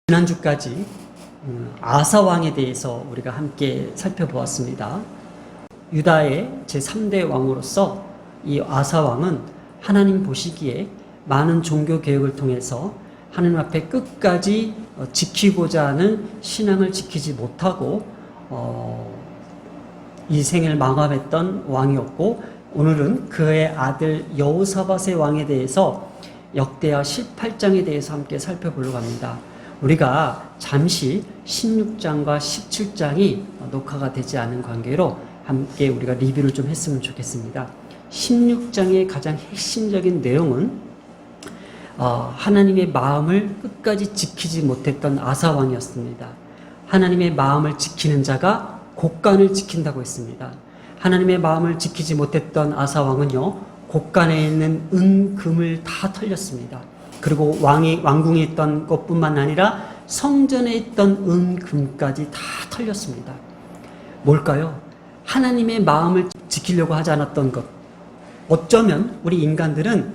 지난주까지 아사 왕에 대해서 우리가 함께 살펴보았습니다. 유다의 제3대 왕으로서 이 아사 왕은 하나님 보시기에 많은 종교 개혁을 통해서 하나님 앞에 끝까지 지키고자 하는 신앙을 지키지 못하고 이 생을 마감했던 왕이었고, 오늘은 그의 아들 여호사밧의 왕에 대해서 역대하 18장에 대해서 함께 살펴보려고 합니다. 우리가 잠시 16장과 17장이 녹화가 되지 않은 관계로 함께 우리가 리뷰를 좀 했으면 좋겠습니다. 16장의 가장 핵심적인 내용은 하나님의 마음을 끝까지 지키지 못했던 아사 왕이었습니다. 하나님의 마음을 지키는 자가 곡간을 지킨다고 했습니다. 하나님의 마음을 지키지 못했던 아사 왕은요, 곡간에 있는 은, 금을 다 털렸습니다. 그리고 왕궁에 있던 것뿐만 아니라 성전에 있던 은, 금까지 다 털렸습니다. 뭘까요? 하나님의 마음을 지키려고 하지 않았던 것. 어쩌면 우리 인간들은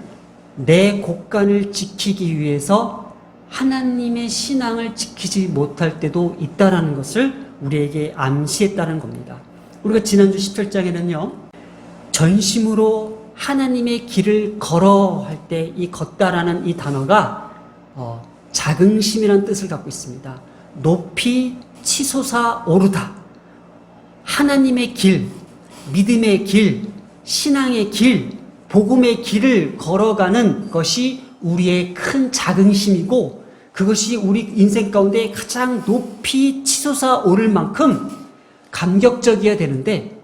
내 곡간을 지키기 위해서 하나님의 신앙을 지키지 못할 때도 있다라는 것을 우리에게 암시했다는 겁니다. 우리가 지난주 17장에는요, 전심으로 하나님의 길을 걸어 할 때 이 걷다라는 이 단어가 자긍심이라는 뜻을 갖고 있습니다. 높이 치솟아 오르다. 하나님의 길, 믿음의 길, 신앙의 길, 복음의 길을 걸어가는 것이 우리의 큰 자긍심이고, 그것이 우리 인생 가운데 가장 높이 치솟아 오를 만큼 감격적이어야 되는데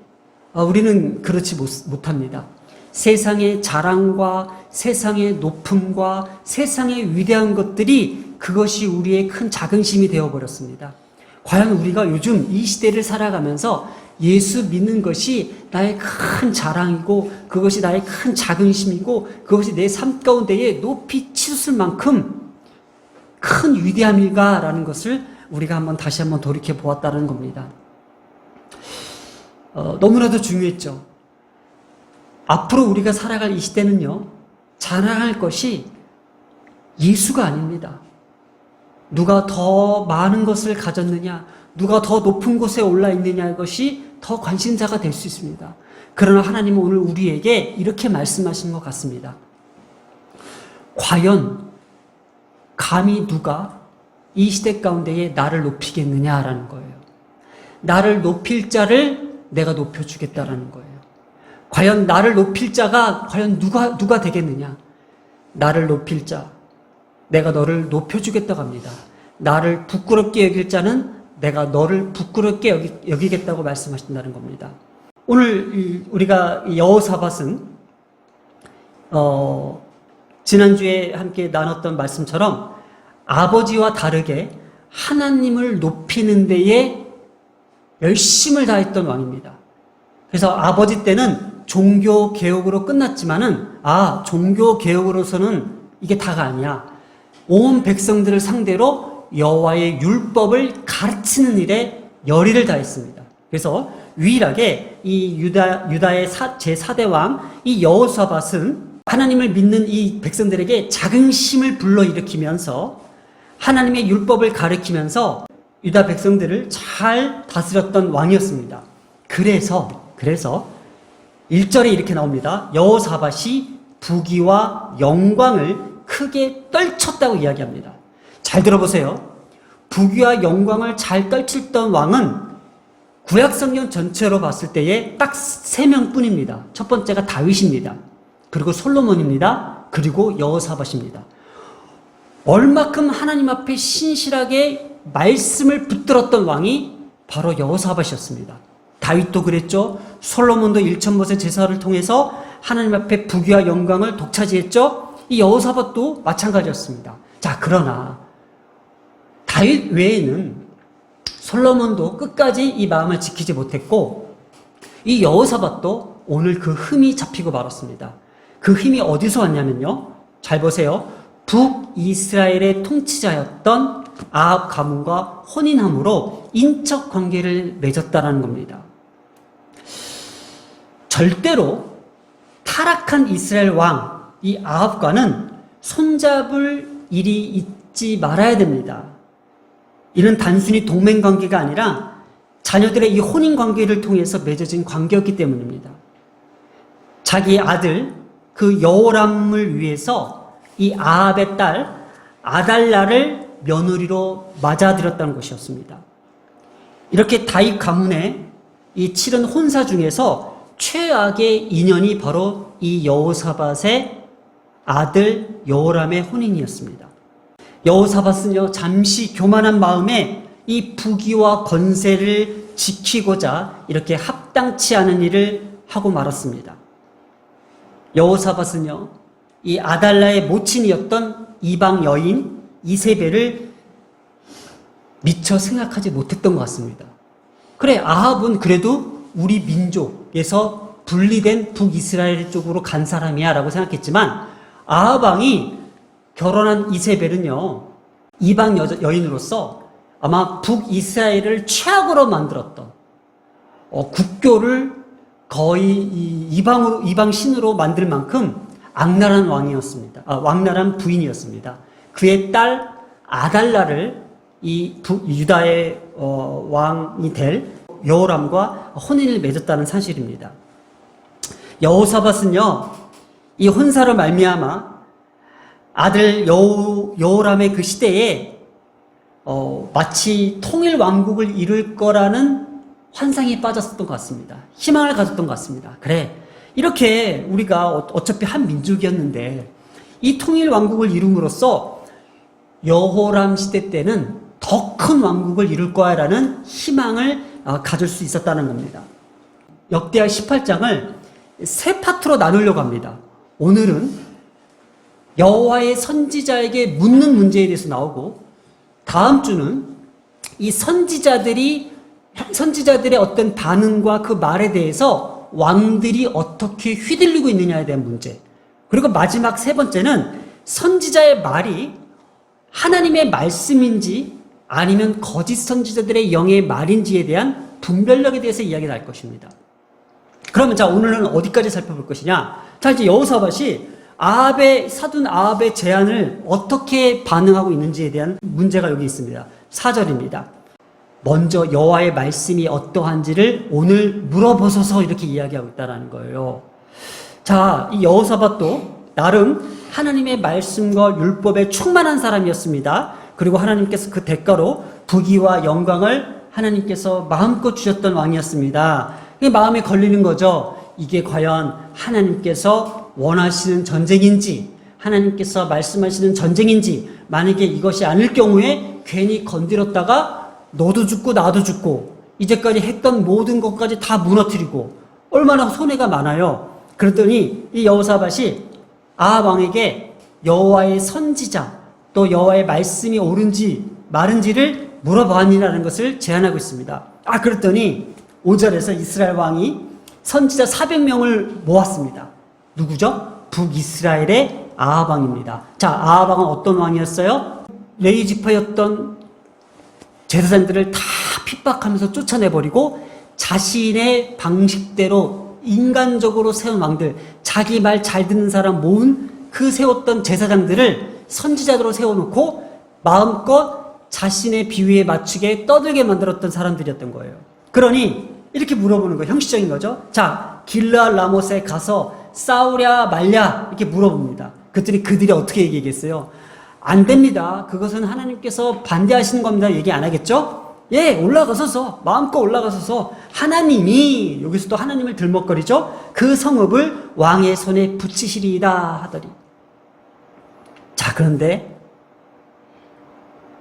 우리는 그렇지 못합니다. 세상의 자랑과 세상의 높음과 세상의 위대한 것들이 그것이 우리의 큰 자긍심이 되어버렸습니다. 과연 우리가 요즘 이 시대를 살아가면서 예수 믿는 것이 나의 큰 자랑이고, 그것이 나의 큰 자긍심이고, 그것이 내 삶 가운데에 높이 치솟을 만큼 큰 위대함일까라는 것을 우리가 다시 한번 돌이켜 보았다는 겁니다. 너무나도 중요했죠. 앞으로 우리가 살아갈 이 시대는요, 자랑할 것이 예수가 아닙니다. 누가 더 많은 것을 가졌느냐, 누가 더 높은 곳에 올라 있느냐, 것이 더 관심사가 될 수 있습니다. 그러나 하나님은 오늘 우리에게 이렇게 말씀하신 것 같습니다. 과연 감히 누가 이 시대 가운데에 나를 높이겠느냐라는 거예요. 나를 높일 자를 내가 높여주겠다라는 거예요. 과연 나를 높일 자가 과연 누가 되겠느냐? 나를 높일 자, 내가 너를 높여주겠다고 합니다. 나를 부끄럽게 여길 자는 내가 너를 부끄럽게 여기겠다고 말씀하신다는 겁니다. 오늘 우리가 여호사밧은 지난주에 함께 나눴던 말씀처럼 아버지와 다르게 하나님을 높이는 데에 열심을 다했던 왕입니다. 그래서 아버지 때는 종교 개혁으로 끝났지만은 종교 개혁으로서는 이게 다가 아니야. 온 백성들을 상대로 여호와의 율법을 가르치는 일에 열의를 다했습니다. 그래서 유일하게 이 유다의 제4대 왕 이 여호사밧은 하나님을 믿는 이 백성들에게 자긍심을 불러일으키면서 하나님의 율법을 가르치면서 유다 백성들을 잘 다스렸던 왕이었습니다. 그래서 1절에 이렇게 나옵니다. 여호사밧이 부귀와 영광을 크게 떨쳤다고 이야기합니다. 잘 들어보세요. 부귀와 영광을 잘 떨쳤던 왕은 구약성경 전체로 봤을 때에 딱 3명뿐입니다. 첫 번째가 다윗입니다. 그리고 솔로몬입니다. 그리고 여호사밧입니다. 얼마큼 하나님 앞에 신실하게 말씀을 붙들었던 왕이 바로 여호사밧이었습니다. 다윗도 그랬죠. 솔로몬도 1,000번의 제사를 통해서 하나님 앞에 부귀와 영광을 독차지했죠. 이 여호사밧도 마찬가지였습니다. 자, 그러나 다윗 외에는 솔로몬도 끝까지 이 마음을 지키지 못했고, 이 여호사밧도 오늘 그 흠이 잡히고 말았습니다. 그 힘이 어디서 왔냐면요, 잘 보세요. 북이스라엘의 통치자였던 아합 가문과 혼인함으로 인척 관계를 맺었다는 겁니다. 절대로 타락한 이스라엘 왕, 이 아합과는 손잡을 일이 있지 말아야 됩니다. 이는 단순히 동맹 관계가 아니라 자녀들의 이 혼인 관계를 통해서 맺어진 관계였기 때문입니다. 자기 아들 그 여호람을 위해서 이 아합의 딸 아달랴를 며느리로 맞아들였다는 것이었습니다. 이렇게 다윗 가문에 이 치른 혼사 중에서 최악의 인연이 바로 이 여호사밧의 아들 여호람의 혼인이었습니다. 여호사밧은요, 잠시 교만한 마음에 이 부귀와 권세를 지키고자 이렇게 합당치 않은 일을 하고 말았습니다. 여호사밧은요, 이 아달랴의 모친이었던 이방 여인 이세벨을 미처 생각하지 못했던 것 같습니다. 그래, 아합은 그래도 우리 민족에서 분리된 북이스라엘 쪽으로 간 사람이야 라고 생각했지만, 아합 왕이 결혼한 이세벨은요, 이방 여인으로서 아마 북이스라엘을 최악으로 만들었던 국교를 거의 이방 신으로 만들 만큼 악랄한 왕이었습니다. 왕랄한 부인이었습니다. 그의 딸 아달랴를 이 유다의 왕이 될 여호람과 혼인을 맺었다는 사실입니다. 여호사밧은요, 이 혼사로 말미암아 아들 여호람의 그 시대에 마치 통일 왕국을 이룰 거라는 환상에 빠졌었던 것 같습니다. 희망을 가졌던 것 같습니다. 그래, 이렇게 우리가 어차피 한 민족이었는데 이 통일 왕국을 이룸으로써 여호람 시대 때는 더 큰 왕국을 이룰 거야라는 희망을 가질 수 있었다는 겁니다. 역대하 18장을 세 파트로 나누려고 합니다. 오늘은 여호와의 선지자에게 묻는 문제에 대해서 나오고, 다음 주는 이 선지자들의 어떤 반응과 그 말에 대해서 왕들이 어떻게 휘둘리고 있느냐에 대한 문제, 그리고 마지막 세 번째는 선지자의 말이 하나님의 말씀인지 아니면 거짓 선지자들의 영의 말인지에 대한 분별력에 대해서 이야기를 할 것입니다. 그러면 자, 오늘은 어디까지 살펴볼 것이냐? 자, 이제 여호사밧이 사둔 아합의 제안을 어떻게 반응하고 있는지에 대한 문제가 여기 있습니다. 4절입니다. 먼저 여호와의 말씀이 어떠한지를 오늘 물어보소서, 이렇게 이야기하고 있다는 거예요. 자, 이 여호사밧도 나름 하나님의 말씀과 율법에 충만한 사람이었습니다. 그리고 하나님께서 그 대가로 부귀와 영광을 하나님께서 마음껏 주셨던 왕이었습니다. 마음에 걸리는 거죠. 이게 과연 하나님께서 원하시는 전쟁인지, 하나님께서 말씀하시는 전쟁인지, 만약에 이것이 아닐 경우에 괜히 건드렸다가 너도 죽고 나도 죽고 이제까지 했던 모든 것까지 다 무너뜨리고 얼마나 손해가 많아요. 그랬더니 이 여호사밧이 아합 왕에게 여호와의 선지자, 또 여호와의 말씀이 옳은지 마른지를 물어보아니라는 것을 제안하고 있습니다. 그랬더니 5절에서 이스라엘 왕이 선지자 400명을 모았습니다. 누구죠? 북이스라엘의 아합 왕입니다. 자, 아합 왕은 어떤 왕이었어요? 레위 지파였던 제사장들을 다 핍박하면서 쫓아내버리고 자신의 방식대로 인간적으로 세운 왕들, 자기 말 잘 듣는 사람 모은 그 세웠던 제사장들을 선지자들로 세워놓고 마음껏 자신의 비위에 맞추게 떠들게 만들었던 사람들이었던 거예요. 그러니 이렇게 물어보는 거예요. 형식적인 거죠. 자, 길르앗 라못에 가서 싸우랴 말랴, 이렇게 물어봅니다. 그랬더니 그들이 어떻게 얘기했어요? 안 됩니다. 그것은 하나님께서 반대하시는 겁니다. 얘기 안 하겠죠? 예, 올라가서서, 마음껏 올라가서서 하나님이, 여기서 또 하나님을 들먹거리죠? 그 성읍을 왕의 손에 붙이시리이다 하더리. 자, 그런데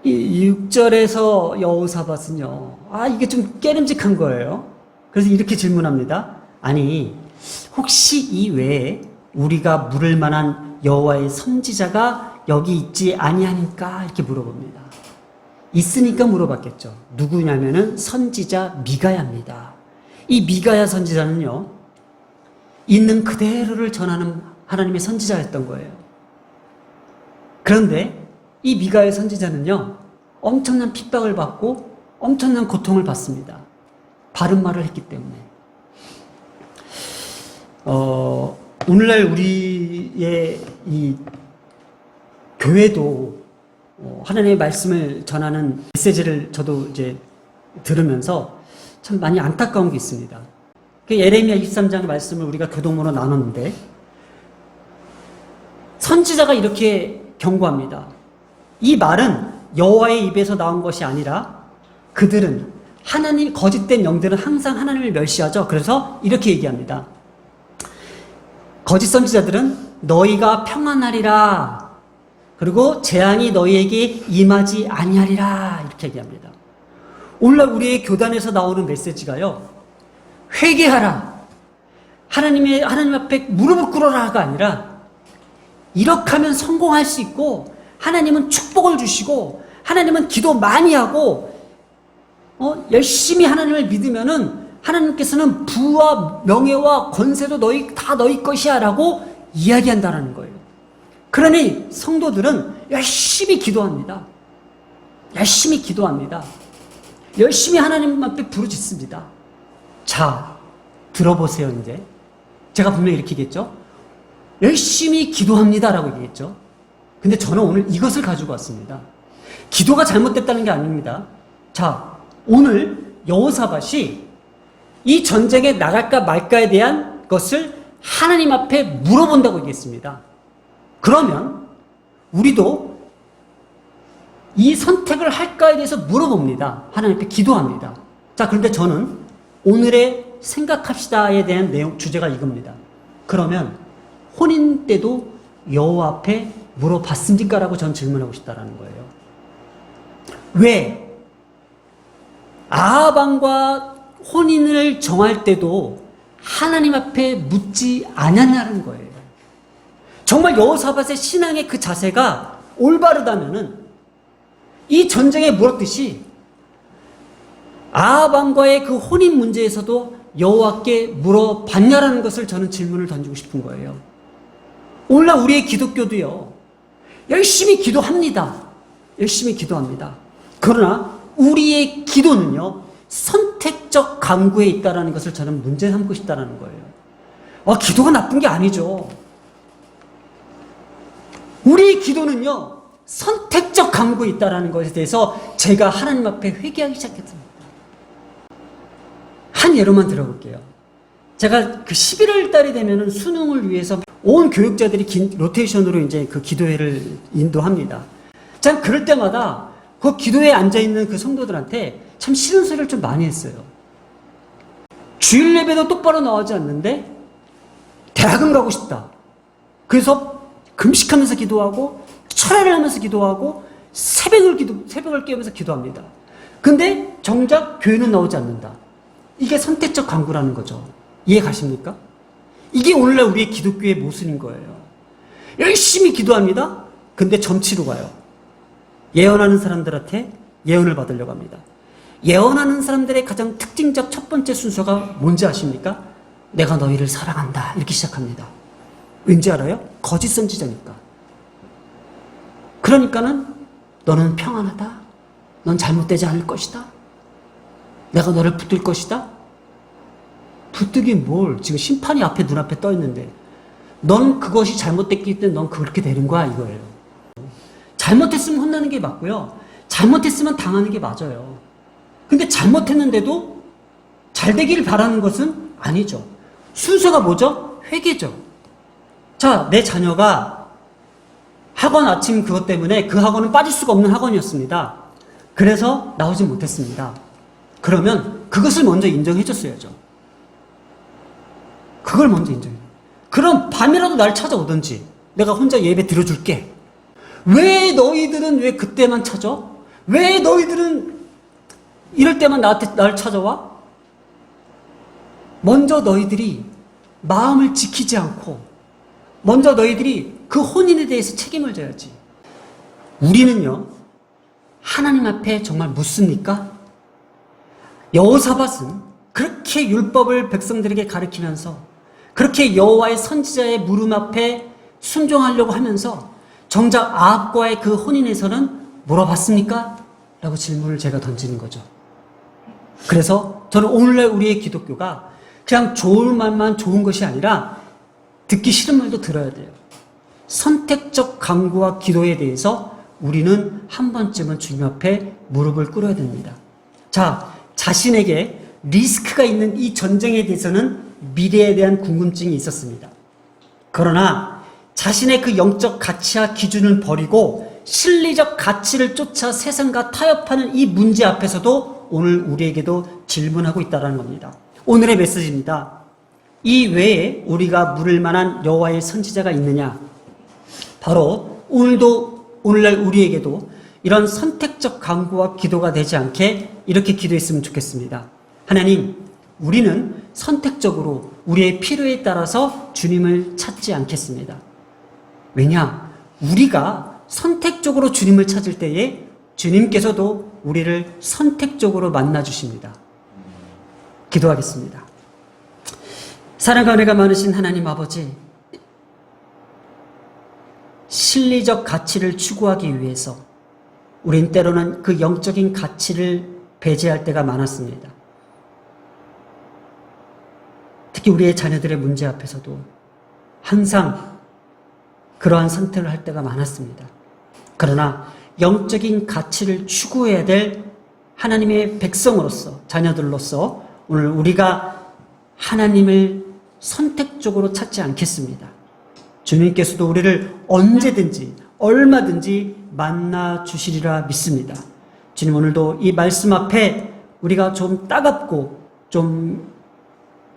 이 6절에서 여호사밧은요, 이게 좀 깨름직한 거예요. 그래서 이렇게 질문합니다. 아니, 혹시 이 외에 우리가 물을 만한 여호와의 선지자가 여기 있지 아니하니까? 이렇게 물어봅니다. 있으니까 물어봤겠죠. 누구냐면은 선지자 미가야입니다. 이 미가야 선지자는요, 있는 그대로를 전하는 하나님의 선지자였던 거예요. 그런데 이 미가야 선지자는요, 엄청난 핍박을 받고 엄청난 고통을 받습니다. 바른 말을 했기 때문에. 오늘날 우리의 이 교회도 하나님의 말씀을 전하는 메시지를 저도 이제 들으면서 참 많이 안타까운 게 있습니다. 그 예레미야 23장 말씀을 우리가 교동으로 나눴는데 선지자가 이렇게 경고합니다. 이 말은 여호와의 입에서 나온 것이 아니라 그들은 하나님 거짓된 영들은 항상 하나님을 멸시하죠. 그래서 이렇게 얘기합니다. 거짓 선지자들은 너희가 평안하리라. 그리고 재앙이 너희에게 임하지 아니하리라. 이렇게 얘기합니다. 오늘날 우리의 교단에서 나오는 메시지가요. 회개하라. 하나님 앞에 무릎을 꿇어라가 아니라 이렇게 하면 성공할 수 있고 하나님은 축복을 주시고 하나님은 기도 많이 하고 열심히 하나님을 믿으면은 하나님께서는 부와 명예와 권세도 다 너희 것이야 라고 이야기한다는 거예요. 그러니 성도들은 열심히 기도합니다. 열심히 기도합니다. 열심히 하나님 앞에 부르짖습니다. 자, 들어보세요. 이제 제가 분명히 이렇게 얘기했죠. 열심히 기도합니다라고 얘기했죠. 근데 저는 오늘 이것을 가지고 왔습니다. 기도가 잘못됐다는 게 아닙니다. 자, 오늘 여호사밧이 이 전쟁에 나갈까 말까에 대한 것을 하나님 앞에 물어본다고 얘기했습니다. 그러면 우리도 이 선택을 할까에 대해서 물어봅니다. 하나님 앞에 기도합니다. 자, 그런데 저는 오늘의 생각합시다에 대한 내용, 주제가 이겁니다. 그러면 혼인 때도 여호와 앞에 물어봤습니까? 라고 전 질문하고 싶다라는 거예요. 왜? 아합왕과 혼인을 정할 때도 하나님 앞에 묻지 않았냐는 거예요. 정말 여호사밧의 신앙의 그 자세가 올바르다면은 이 전쟁에 물었듯이 아합왕과의 그 혼인 문제에서도 여호와께 물어봤냐라는 것을 저는 질문을 던지고 싶은 거예요. 오늘날 우리의 기독교도요. 열심히 기도합니다. 열심히 기도합니다. 그러나 우리의 기도는요. 선택적 강구에 있다는 것을 저는 문제 삼고 싶다는 거예요. 기도가 나쁜 게 아니죠. 우리의 기도는요. 선택적 강구에 있다는 것에 대해서 제가 하나님 앞에 회개하기 시작했습니다. 한 예로만 들어볼게요. 제가 그 11월 달이 되면은 수능을 위해서 온 교육자들이 로테이션으로 이제 그 기도회를 인도합니다. 참 그럴 때마다 그 기도회에 앉아있는 그 성도들한테 참 싫은 소리를 좀 많이 했어요. 주일 예배도 똑바로 나오지 않는데 대학은 가고 싶다. 그래서 금식하면서 기도하고 철야를 하면서 기도하고 새벽을 깨우면서 기도합니다. 근데 정작 교회는 나오지 않는다. 이게 선택적 강구라는 거죠. 이해 가십니까? 이게 오늘날 우리의 기독교의 모순인 거예요. 열심히 기도합니다. 근데 점치러 가요. 예언하는 사람들한테 예언을 받으려고 합니다. 예언하는 사람들의 가장 특징적 첫 번째 순서가 뭔지 아십니까? 내가 너희를 사랑한다. 이렇게 시작합니다. 왠지 알아요? 거짓 선지자니까. 그러니까는 너는 평안하다. 넌 잘못되지 않을 것이다. 내가 너를 붙들 것이다. 붙들긴 뭘. 지금 심판이 눈앞에 떠 있는데 넌 그것이 잘못됐기 때문에 넌 그렇게 되는 거야 이거예요. 잘못했으면 혼나는 게 맞고요. 잘못했으면 당하는 게 맞아요. 근데 잘못했는데도 잘 되기를 바라는 것은 아니죠. 순서가 뭐죠? 회개죠. 자, 내 자녀가 학원 아침 그것 때문에 그 학원은 빠질 수가 없는 학원이었습니다. 그래서 나오지 못했습니다. 그러면 그것을 먼저 인정해 줬어야죠. 그걸 먼저 인정해. 그럼 밤이라도 날 찾아오든지 내가 혼자 예배 드려줄게. 왜 너희들은 왜 그때만 찾아? 왜 너희들은 이럴 때만 나를 찾아와? 먼저 너희들이 마음을 지키지 않고 먼저 너희들이 그 혼인에 대해서 책임을 져야지. 우리는요. 하나님 앞에 정말 묻습니까? 여호사밧은 그렇게 율법을 백성들에게 가르치면서 그렇게 여호와의 선지자의 물음 앞에 순종하려고 하면서 정작 아합과의 그 혼인에서는 물어봤습니까? 라고 질문을 제가 던지는 거죠. 그래서 저는 오늘날 우리의 기독교가 그냥 좋은 말만 좋은 것이 아니라 듣기 싫은 말도 들어야 돼요. 선택적 강구와 기도에 대해서 우리는 한 번쯤은 주님 앞에 무릎을 꿇어야 됩니다. 자, 자신에게 리스크가 있는 이 전쟁에 대해서는 미래에 대한 궁금증이 있었습니다. 그러나 자신의 그 영적 가치와 기준을 버리고 실리적 가치를 쫓아 세상과 타협하는 이 문제 앞에서도 오늘 우리에게도 질문하고 있다는 겁니다. 오늘의 메시지입니다. 이 외에 우리가 물을 만한 여호와의 선지자가 있느냐? 바로 오늘날 우리에게도 이런 선택적 간구와 기도가 되지 않게 이렇게 기도했으면 좋겠습니다. 하나님, 우리는 선택적으로 우리의 필요에 따라서 주님을 찾지 않겠습니다. 왜냐? 우리가 선택적으로 주님을 찾을 때에 주님께서도 우리를 선택적으로 만나주십니다. 기도하겠습니다. 사랑과 은혜가 많으신 하나님 아버지, 실리적 가치를 추구하기 위해서 우린 때로는 그 영적인 가치를 배제할 때가 많았습니다. 특히 우리의 자녀들의 문제 앞에서도 항상 그러한 선택을 할 때가 많았습니다. 그러나 영적인 가치를 추구해야 될 하나님의 백성으로서, 자녀들로서 오늘 우리가 하나님을 선택적으로 찾지 않겠습니다. 주님께서도 우리를 언제든지 얼마든지 만나 주시리라 믿습니다. 주님, 오늘도 이 말씀 앞에 우리가 좀 따갑고 좀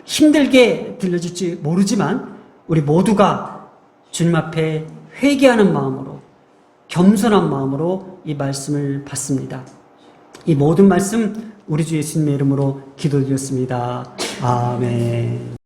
힘들게 들려질지 모르지만 우리 모두가 주님 앞에 회개하는 마음으로, 겸손한 마음으로 이 말씀을 받습니다. 이 모든 말씀 우리 주 예수님의 이름으로 기도드렸습니다. 아멘.